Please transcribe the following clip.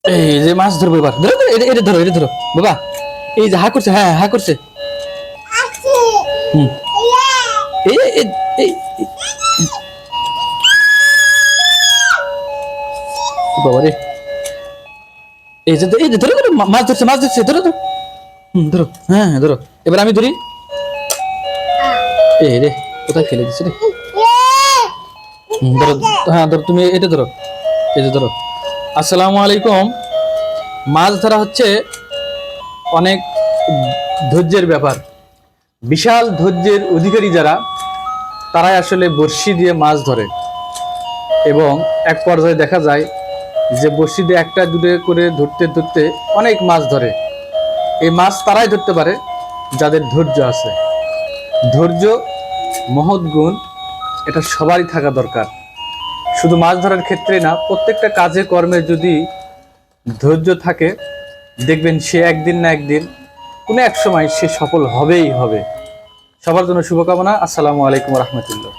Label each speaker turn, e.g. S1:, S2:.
S1: এই যে মাছ ধরবো এবার, ধরো ধরো, এটা ধরো, এটা ধরো বাবা। এই যে হা করছে, হ্যাঁ হা করছে। হুম। এই এই এই বাবা রে, এই যে ধরো ধরো, মাছ ধরছে, মাছ ধরছে, ধরো ধরো। ধরো, হ্যাঁ হ্যাঁ ধরো। এবার আমি ধরি। এই রে, কোথায় ফেলে দিচ্ছে রে। ধরো, হ্যাঁ ধরো, তুমি এটা ধরো। এই যে ধরো। আসসালামু আলাইকুম। মাছ ধরা হচ্ছে অনেক ধৈর্যের ব্যাপার। বিশাল ধৈর্যের অধিকারী যারা, তারাই আসলে বড়শি দিয়ে মাছ ধরে। এবং এক পর্যায়ে দেখা যায় যে বড়শি দিয়ে একটা দুটো করে ধরতে ধরতে অনেক মাছ ধরে। এই মাছ তারাই ধরতে পারে যাদের ধৈর্য আছে। ধৈর্য মহৎ গুণ, এটা সবারই থাকা দরকার। শুধু মাছ ধরার ক্ষেত্রে না, প্রত্যেকটা কাজে কর্মে যদি ধৈর্য থাকে, দেখবেন সে একদিন না একদিন কোনো এক সময় সে সফল হবেই হবে। সবার জন্য শুভকামনা। আসসালামু আলাইকুম রহমতুল্লাহ।